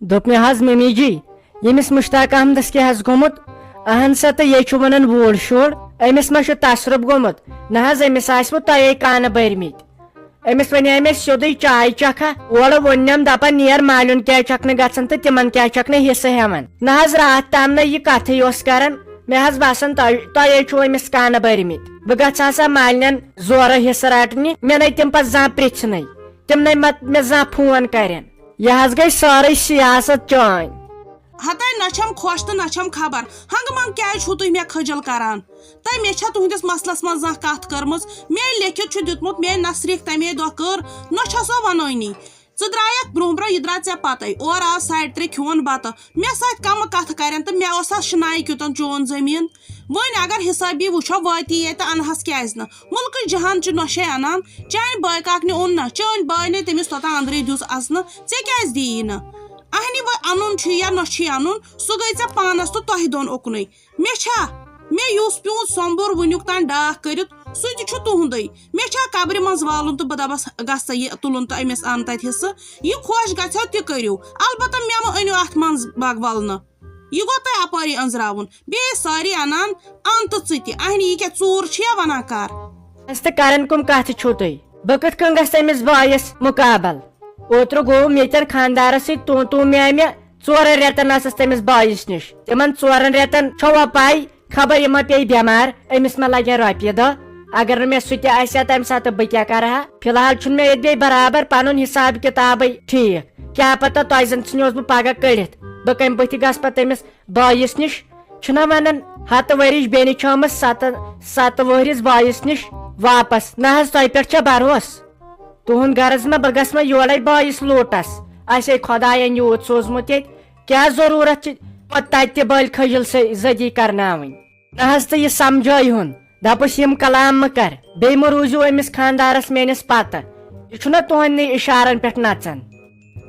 دوٚپ مےٚ حظ ممی جی ییٚمِس مُشتاق احمدس کیٛاہ حظ گوٚمُت اہن سا تہٕ یے چھُ ونان ووڑ شوڑ أمِس ما چھُ تصرُف گوٚمُت نہ حظ أمِس آسوٕ تۄہے کانہٕ بٔرمٕتۍ أمِس ونے مےٚ سیوٚدُے چاے چکھا اورٕ ووٚننم دپان نیر مالیُن کیٛازِ چھکھ نہٕ گژھان تہٕ تِمن کیٛازِ چھکھ نہٕ حصہٕ ہٮ۪وان نہ حظ راتھ تام نہٕ یہِ کتھٕے اوس کران مےٚ حظ باسان تۄہے چھُو أمِس کانہٕ بٔرمٕتۍ بہٕ گژھٕ ہا سا مالنٮ۪ن زورٕ حصہٕ رٹنہِ مےٚ نَے تِم پتہٕ زانٛہہ پرژھنٕے تِم نَے مےٚ زانٛہہ فون کرن یہِ حظ گٔے سٲرٕے سیاست چٲنۍ ہتاے نہ چھم خوش تہٕ نہ چھم خبر ہنگہٕ منٛگ کیٛازِ چھُو تُہۍ مےٚ خجل کران تۄہہِ مےٚ چھا تُہنٛدِس مسلس منٛز زانٛہہ کتھ کٔرمٕژ مےٚ لیکھِتھ چھُ دیُتمُت مےٚ نصریٖک تمے دۄہ کٔر نہ چھا سۄ ونٲنی ژٕ درٛایکھ برونٛہہ برونٛہہ یہِ درٛاو ژےٚ پتے اورٕ آو ساڑِ ترٛےٚ کھیوٚن بتہٕ مےٚ سۭتۍ کمہٕ کتھٕ کرن تہٕ مےٚ اوسا شِنایہِ کیُتن چون زٔمیٖن وۄنۍ اگر حسٲبی وٕچھو وٲتی ییٚتہِ انہس کیٛازِ نہٕ مُلکٕچ جہان چھِ نۄشے انان چانہِ بٲے کاکنہِ اوٚن نہ چٲنۍ بٲے نے تٔمِس توٚتام انٛدرٕے دِژ اژنہٕ ژےٚ کیٛازِ دِیی نہٕ اہنہِ وۄنۍ انُن چھُ یا نۄشی انُن سُہ گٔے ژےٚ پانس تہٕ تۄہہِ دۄن اُکنُے مےٚ چھا مےٚ یُس پیوٗنٛت سومبور وٕنیُک تام ڈاکھ کٔرِتھ سُہ تہِ چھُ تُہُنٛدُے مےٚ چھا قبرِ منٛز والُن تہٕ بہٕ دپس گژھ یہِ تُلُن تہٕ أمِس ان تتہِ حصہٕ یہِ خۄش گژھیو تہِ کٔرِو البتہ مےٚ مہ أنِو اتھ منٛز بگ ولنہٕ یہِ گوٚو تۄہہِ اپٲری أنٛزراوُن بیٚیہِ سٲری انان ان تہٕ ژٕ تہِ اہنہِ یہِ کیٛاہ ژوٗر چھِ یا ونان کر تہٕ کران کٕم کتھٕ چھُو تُہۍ بہٕ کِتھ کٔنۍ گژھٕ أمِس بٲیِس مُقابل اوترٕ گوٚو ییٚتٮ۪ن خانٛدارس سۭتۍ تُو مےٚ 4 رٮ۪تن ٲسٕس تٔمِس بٲیِس نِش تِمن 4 رٮ۪تن چھوا پاے خبر یہِ ما پیٚیہِ بٮ۪مار أمِس ما لگن رۄپیہِ دہ اگر نہٕ مےٚ سُہ تہِ آسہِ ہا تمہِ ساتہٕ بہٕ کیٛاہ کرٕ ہا فی الحال چھُنہٕ مےٚ ییٚتہِ بیٚیہِ برابر پنُن حساب کِتابٕے ٹھیٖک کیٛاہ پتہ تۄہہِ زن ژھٕنِوس بہٕ پگہہ کٔڑِتھ بہٕ کمہِ بٕتھِ گژھٕ پتہٕ تٔمِس بٲیِس نِش چھُنہ ونان 7 ؤرِش بیٚنہِ چھِ آمٕژ 7 وٕہرِس بٲیِس نِش واپس نہ حظ تۄہہِ پٮ۪ٹھ چھا بروسہٕ تُہُنٛد غرض ما بہٕ گژھٕ ما یورے بٲیِس لوٗٹس آسے خۄداین یوٗت سوٗزمُت ییٚتہِ کیٛاہ ضروٗرت چھِ پتہٕ تتہِ تہِ بٔلۍ کھٔجِل زٔدی کرناوٕنۍ نہ حظ تہٕ یہِ سمجھٲیہُن دپُس یِم کلام مہٕ کر بیٚیہِ مہ روٗزِو أمِس خانٛدارس میٲنِس پتہٕ یہِ چھُنہ تُہنٛدنٕے اِشارن پٮ۪ٹھ نژان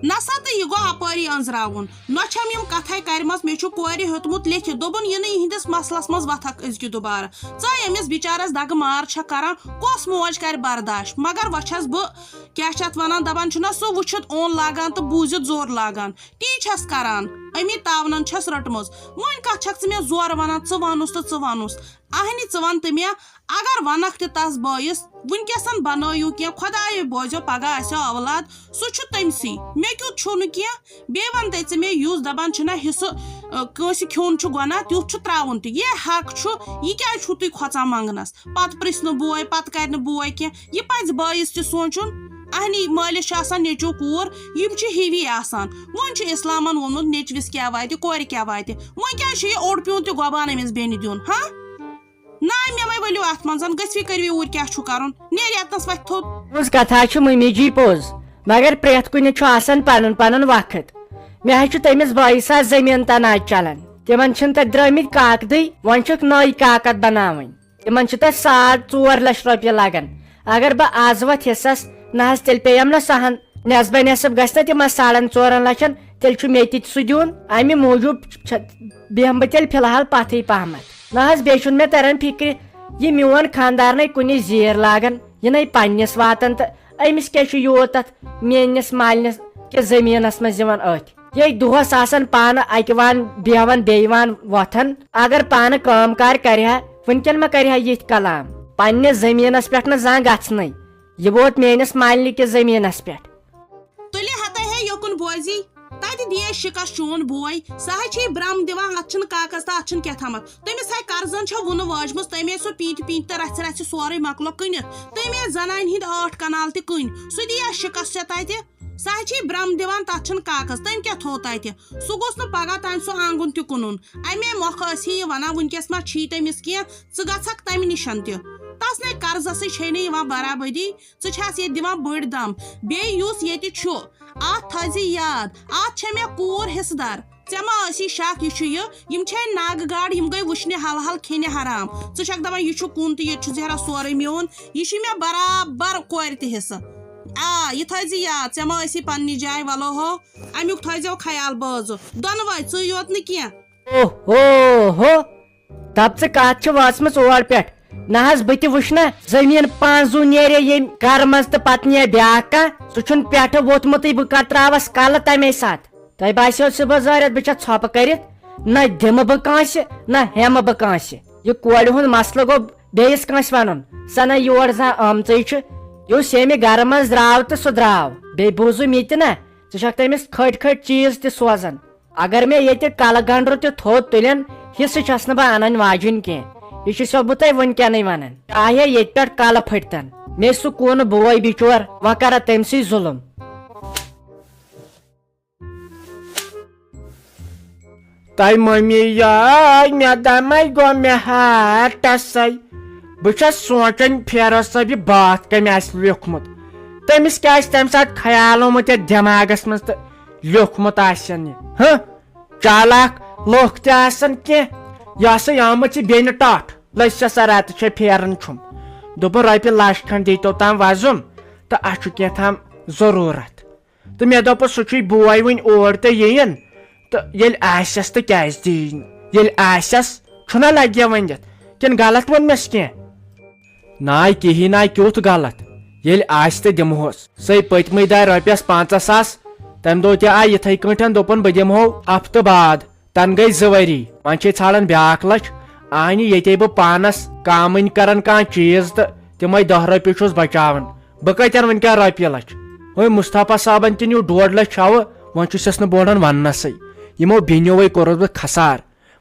نسا تہٕ یہِ گوٚو اپٲری أنٛزراوُن نہ چھم یِم کتھے کرِمژ مےٚ چھُ کورِ ہیوٚتمُت لیکھِتھ دوٚپُن یہِ نہٕ یِہنٛدِس مسلس منٛز وتھکھ أزکہِ دُبارٕ ژٕ أمِس بِچارس دگہٕ مار چھکھ کران کۄس موج کرِ برداش مگر وۄنۍ چھس بہٕ کیٛاہ چھِ اتھ ونان دپان چھُنہ سُہ وٕچھِتھ اوٚن لاگان تہٕ بوٗزِتھ زور لاگان تی چھس کران امی تاونن چھس رٔٹمٕژ وۄنۍ کتھ چھکھ ژٕ مےٚ زورٕ ونان ژٕ وَنُس تہٕ ژٕ وَنُس اہنہِ ژٕ ون تہٕ مےٚ اگر ونکھ تہِ تس بٲیِس وٕنکیٚسن بنٲیِو کینٛہہ خۄدایے بوزیو پگہہ آسیو اولاد سُہ چھُ تٔمسٕے مےٚ کیُتھ چھُ نہٕ کینٛہہ بیٚیہِ ون تہٕ ژٕ مےٚ یُس دپان چھُنہ حصہٕ کٲنٛسہِ کھیوٚن چھُ گۄناہ تیُتھ چھُ تراوُن تہِ یے حق چھُ یہِ کیٛازِ چھُو تُہۍ کھۄژان منٛگنس پتہٕ پرژھِ نہٕ بوے پتہٕ کرِ نہٕ بوے کینٛہہ یہِ پزِ بٲیِس تہِ سونٛچُن اہنی مٲلِس چھُ آسان نیٚچوٗ کوٗر یِم چھِ ہِوی آسان وۄنۍ چھُ اِسلامن ووٚنمُت نیٚچوِس کیٛاہ واتہِ کورِ کیٛاہ واتہِ وۄنۍ کیٛازِ چھُ یہِ اوٚڑ پیوٗنٛت تہِ گۄبان أمِس بیٚنہِ دیُن ہاں نہ مےٚ مے ؤلِو اتھ منٛز گٔژھوِ کٔرِو اوٗرۍ کیٛاہ چھُ کرُن نیرِ یتنس وتھِ تھوٚد پوٚز کتھا چھِ ممی جی پوٚز مگر پرٛٮ۪تھ کُنہِ چھُ آسان پنُن پنُن وقت مےٚ حظ چھُ تٔمِس بٲیِس حظ زٔمیٖن تناج چلان تِمن چھِنہٕ تتہِ درٛٲمٕتۍ کاکدٕے وۄنۍ چھِکھ نٔے کاکد بناوٕنۍ تِمن چھِ تتہِ 4.5 لچھ رۄپیہِ لگان اگر بہٕ آز وتھ حصس نہ حظ تیٚلہِ پیٚیم نہ سہن نٮ۪صبا نٮ۪صب گژھِ نہ تِمن 4.5 لچھن تیٚلہِ چھُ مےٚ تہِ سُہ دیُن امہِ موٗجوٗب بیٚہمہٕ بہٕ تیٚلہِ فی الحال پتھٕے پہمتھ نہ حظ بیٚیہِ چھُنہٕ مےٚ تران فِکرِ یہِ میون خانٛدار نے کُنہِ زیٖر لاگان یہِ نے پننِس واتان تہٕ أمِس کیٛاہ چھُ یوٗت تتھ میٲنِس مالنِس کِس زٔمیٖنس منٛز یِوان أتھۍ یے دۄہس آسان پانہٕ اکہِ وان بیٚہوان بیٚیہِ وان وۄتھان اگر پانہٕ کٲم کار کرِ ہا وُنکیٚن ما کرِ ہا یِتھۍ کلام پننِس زٔمیٖنس پٮ۪ٹھ نہٕ زانٛہہ گژھنٕے یہِ ووت میٲنِس مالنہِ کِس زٔمیٖنس پٮ۪ٹھ تُلہِ ہتا ہے یوکُن بوزی تتہِ دِیے شِکس چون بوے سُہ حظ چھِ برم دِوان اتھ چھُنہٕ کاکز تہٕ اتھ چھُنہٕ کیٛاہتامتھ تٔمِس ہے قرضن چھےٚ وُنہٕ واجمٕژ تٔمۍ سُہ پیٖنتہِ تہٕ رژھِ سورُے مۄکلو کٕنِتھ تٔمۍ زنانہِ ہٕنٛدۍ 8 کنال تہِ کٕنۍ سُہ دِیا شِکس ژےٚ تتہِ سُہ حظ چھِ برم دِوان تتھ چھُنہٕ کاکز تٔمۍ کیٛاہ تھوٚو تتہِ سُہ گوٚژھ نہٕ پگہہ تانۍ سُہ آنگُن تہِ کٕنُن امے مۄکھٕ ٲسۍ یہِ ونان وُنکیٚس ما چھی تٔمِس کینٛہہ ژٕ گژھکھ تمہِ نِشن تہِ تس نے قرضسٕے چھے نہٕ یِوان برابٔدی ژٕ چھس ییٚتہِ دِوان بٔڑۍ دم بیٚیہِ یُس ییٚتہِ چھُ اتھ تھٲیزِ یاد اتھ چھےٚ مےٚ کوٗر حصہٕ دار ژےٚ ما ٲسی شک یہِ چھُ یِم چھے ناگہٕ گاڈ یِم گٔے وٕچھنہِ حل کھیٚنہِ حرام ژٕ چھکھ دپان یہِ چھُ کُن تہٕ ییٚتہِ چھُ ژےٚ سورُے میون یہِ چھُ مےٚ برابر کورِ تہِ حصہٕ یہِ تھٲیزِ یاد ژےٚ ما ٲسی پننہِ جایہِ ولو ہو امیُک تھٲیزیو خیال بٲژٕ دۄنوے ژٕے یوت نہٕ کینٛہہ اوہو دپ ژٕ کتھ چھِ وٲژمٕژ اور پٮ۪ٹھ نہ حظ بہٕ تہِ وٕچھ نا زٔمیٖن 5 نیرِ ییٚمہِ گرٕ منٛز تہٕ پتہٕ نیرِ بیاکھ کانٛہہ سُہ چھُنہٕ پٮ۪ٹھٕ ووٚتھمُتٕے بہٕ کر تراوس کلہٕ تمے ساتہٕ تۄہہِ باسیو صُبحس زٲرِتھ بہٕ چھَس ژھۄپہٕ کٔرِتھ نہ دِمہٕ بہٕ کٲنٛسہِ نہ ہٮ۪مہٕ بہٕ کٲنٛسہِ یہِ کورِ ہُنٛد مسلہٕ گوٚو بیٚیِس کٲنٛسہِ وَنُن سۄ نہ یور زانٛہہ آمژٕے چھِ یُس ییٚمہِ گرٕ منٛز درٛاو تہٕ سُہ درٛاو بیٚیہِ بوٗزُم یہِ تہِ نہ ژٕ چھکھ تٔمِس کھٔٹۍ کھٔٹۍ چیٖز تہِ سوزان اگر مےٚ ییٚتہِ کلہٕ گنڈرٕ تہِ تھوٚد تُلن حصہٕ چھس نہٕ بہٕ انٕنۍ واجیٚنۍ کینٛہہ یہِ چھُسو بہٕ تۄہہِ وُنکیٚنٕے ونان چاہے ییٚتہِ پٮ۪ٹھ کلہٕ پھٔٹتن مےٚ سُہ کُن بوے بِچور وۄنۍ کرا تٔمسٕے ظُلُم تۄہہِ مٔمی یاے مےٚ دمے گوٚو مےٚ ہاٹسے بہٕ چھس سونٛچان فیروز صٲب یہِ باتھ کٔمۍ آسہِ لیوٗکھمُت تٔمِس کیٛاہ آسہِ تمہِ ساتہٕ خیال آمُت یتھ دٮ۪ماغس منٛز تہٕ لیوٗکھمُت آسن یہِ چالاک لوٗکھ تہِ آسن کینٛہہ یہِ ہسا آمٕژ یہِ بیٚنہِ ٹاٹھ لٔسۍ سا رتہٕ چھےٚ پھیران چھُم دوٚپُن رۄپیہِ لچھ کھنٛڈ دیٖتو تام وۄزُم تہٕ اسہِ چھُ کینٛہہ ضروٗرت تہٕ مےٚ دوٚپُس سُہ چھُے بوے وُنہِ اور تہٕ یِیِن تہٕ ییٚلہِ آسٮ۪س تہٕ کیٛازِ تہِ یی نہٕ ییٚلہِ آسٮ۪س چھُنہ لگہِ ؤنِتھ کِنہٕ غلط ووٚنمس کینٛہہ ناے کِہیٖنۍ ناے کیُتھ غلط ییٚلہِ آسہِ تہٕ دِمہوس سۄے پٔتمہِ دۄہ رۄپیس 50,000 تمہِ دۄہ تہِ آے یِتھٕے کٲٹھۍ دوٚپُن بہٕ دِمہو ہفتہٕ بعد تنہٕ گٔے 2 ؤری وۄنۍ چھے ژھانڈان بیاکھ لچھ آنہِ ییٚتے بہٕ پانس کامٕنۍ کران کانٛہہ چیٖز تہٕ تِمے 10 رۄپیہِ چھُس بچاوان بہٕ کتٮ۪ن وُنکیٚن رۄپیہِ لچھ وۄنۍ مُصطفیٰ صٲبن تہِ نیوٗ 2.5 لچھ ہاوٕ وۄنۍ چھُسس نہٕ بوران وننسٕے یِمو بیٚنیو کوٚرُس بہٕ کھسار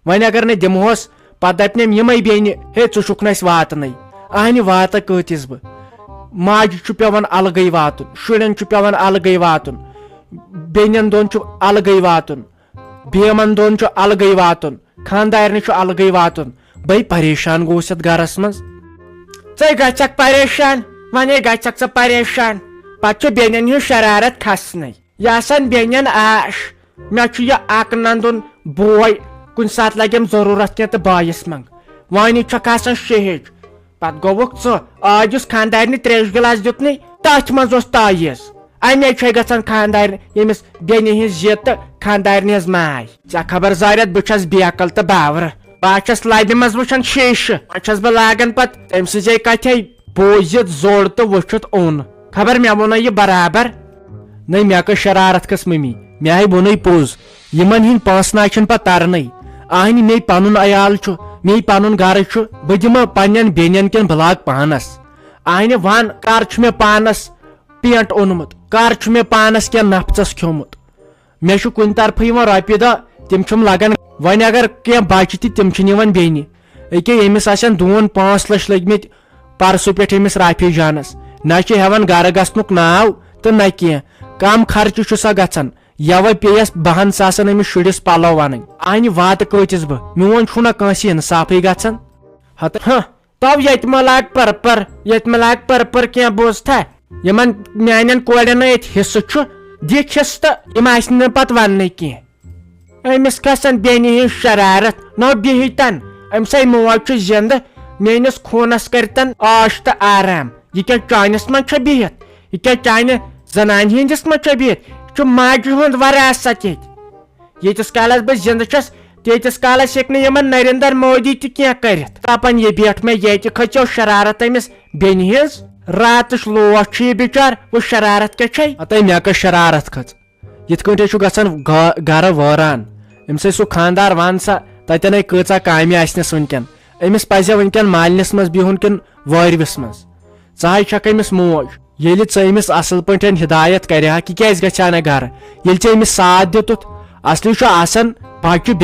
وۄنۍ اگر نہٕ دِمہوس پتہٕ دپنم یِمے بیٚنہِ ہے ژٕ چھُکھ نہٕ اسہِ واتنٕے آنہِ واتہٕ کۭتِس بہٕ ماجہِ چھُ پیٚوان الگٕے واتُن شُرٮ۪ن چھُ پیٚوان الگٕے واتُن بیٚنٮ۪ن دۄن چھُ الگٕے واتُن بیمن دۄن چھُ الگٕے واتُن خانٛدارنہِ چھُ الگٕے واتُن بے پریشان گوٚوُس یتھ گرس منٛز ژے گژھکھ پریشان ونے گژھکھ ژٕ پریشان پتہٕ چھُ بیٚنٮ۪ن ہٕنٛز شرارت کھسنٕے یہِ آسان بیٚنٮ۪ن آش مےٚ چھُ یہِ اکھ نندُن بوے کُنہِ ساتہٕ لگٮ۪م ضروٗرت کینٛہہ تہٕ بٲیِس منٛگ وانی چھکھ آسان شہج پتہٕ گوٚوُکھ ژٕ آز یُس خانٛدارنہِ 3 گِلاس دیُتنٕے تتھ منٛز اوس تعویٖز امے چھے گژھان خانٛدارنہِ ییٚمِس بیٚنہِ ہٕنٛز یہِ تہٕ خانٛدارنہِ ہٕنٛز ماے ژےٚ خبر زارٮ۪تھ بہٕ چھس بیکل تہٕ باورٕ بہٕ چھس لبہِ منٛز وٕچھان شیٖشہٕ وۄنۍ چھس بہٕ لاگان پتہٕ تمہِ سٕنٛزے کتھے بوٗزِتھ زوٚر تہٕ وٕچھِتھ اوٚن خبر مےٚ ووٚنا یہِ برابر نٔے مےٚ کٔر شرارت کھٔژ مٔمی مےٚ آیہِ ووٚنُے پوٚز یِمن ہٕنٛدۍ پونٛسہٕ ناے چھِنہٕ پتہٕ ترنٕے آہنہِ مے پنُن عیال چھُ مے پنُن گرٕ چھُ بہٕ دِمہٕ پننٮ۪ن بیٚنٮ۪ن کِنہٕ بہٕ لاگہٕ پانس آہنہِ ون کر چھُ مےٚ پانس پینٹ اوٚنمُت کر چھُ مےٚ پانس کینٛہہ نفژس کھیوٚمُت مےٚ چھُ کُنہِ طرفہٕ یِوان رۄپیہِ دہ تِم چھِم لگان وۄنۍ اگر کینٛہہ بچہِ تہِ تِم چھِ نِوان بیٚنہِ أکیاہ ییٚمِس آسن 2-5 لچھ لٔگمٕتۍ پرسُہ پٮ۪ٹھ أمِس رافی جانس نہ چھِ ہٮ۪وان گرٕ گژھنُک ناو تہٕ نہ کینٛہہ کم خرچہِ چھُ سا گژھان یوے پیٚیس 10 ساسن أمِس شُرِس پلو ونٕنۍ آنہِ واتہٕ کۭتِس بہٕ میون چھُنہ کٲنٛسہِ انصافٕے گژھان تو ییٚتہِ مہ لاگ پٔرپر ییٚتہِ مہ لاگ پٔرپر کینٛہہ بوٗزتھا یِمن میانٮ۪ن کورٮ۪ن ییٚتہِ حصہٕ چھُ دِکھ حصہٕ تہٕ یِم آسہِ نہٕ پتہٕ وننٕے کینٛہہ أمِس کھسان بیٚنہِ ہٕنٛز شرارت نو بِہِتن أمۍ موج چھُ زنٛدٕ میٲنِس خوٗنس کٔرتن عٲش تہٕ آرام یہِ کیٛاہ چانِس منٛز چھےٚ بِہِتھ یہِ کیٛاہ چانہِ زنانہِ ہٕنٛدِس منٛز چھےٚ بِہِتھ یہِ چھُ ماجہِ ہُنٛد وراثت ییٖتِس کالس بہٕ زنٛدٕ چھس تیٖتِس کالس ہیٚکہِ نہٕ یِمن نریندر مودی تہِ کینٛہہ کٔرِتھ دپان یہِ بیٹھ مےٚ ییٚتہِ کھٔژیو شرارت أمِس بیٚنہِ ہٕنٛز راتٕچ لوٹھ چھُ یہِ بِچار وۄنۍ شرارت کیٛاہ چھے ہتے مےٚ کٔر شرارت کھٔژ یِتھ کٲٹھۍ چھُ گژھان گرٕ وٲران أمِس سُہ خانٛدار ون سا تتٮ۪ن کۭژاہ کامہِ آسنس وُنکیٚن أمِس پزِ وُنکیٚن مالنِس منٛز بِہُن کِنہٕ وٲرۍوِس منٛز ژٕ ہاے چھکھ أمِس موج ییٚلہِ ژٕ أمِس اصل پٲٹھۍ ہدایت کرِہکھ یہِ کیٛازِ گژھِ ہا نہٕ گرٕ ییٚلہِ ژےٚ أمِس ساتھ دِتُتھ اصلی چھُ آسان بچہِ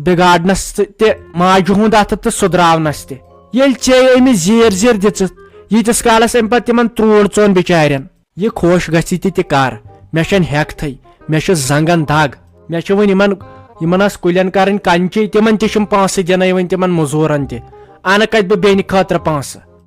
بِگاڑنس تہِ ماجہِ ہُنٛد اتھٕ تہٕ سُدراونس تہِ ییٚلہِ ژےٚ أمِس زیٖر زیٖر دِژٕتھ ییٖتِس کالس أمۍ پتہٕ تِمن تروٗڑ ژوٚن بِچارٮ۪ن یہِ خۄش گژھِ تہِ کر مےٚ چھنہٕ ہٮ۪کتھٕے مےٚ چھِ زنٛگن دگ مےٚ چھِ وۄنۍ یِمن ٲس کُلٮ۪ن کرٕنۍ کنچی تِمن تہِ چھِم پونٛسہٕ دِنٕے وۄنۍ تِمن مٔزوٗرن تہِ انہٕ کتہِ بہٕ بیٚنہِ خٲطرٕ پونٛسہٕ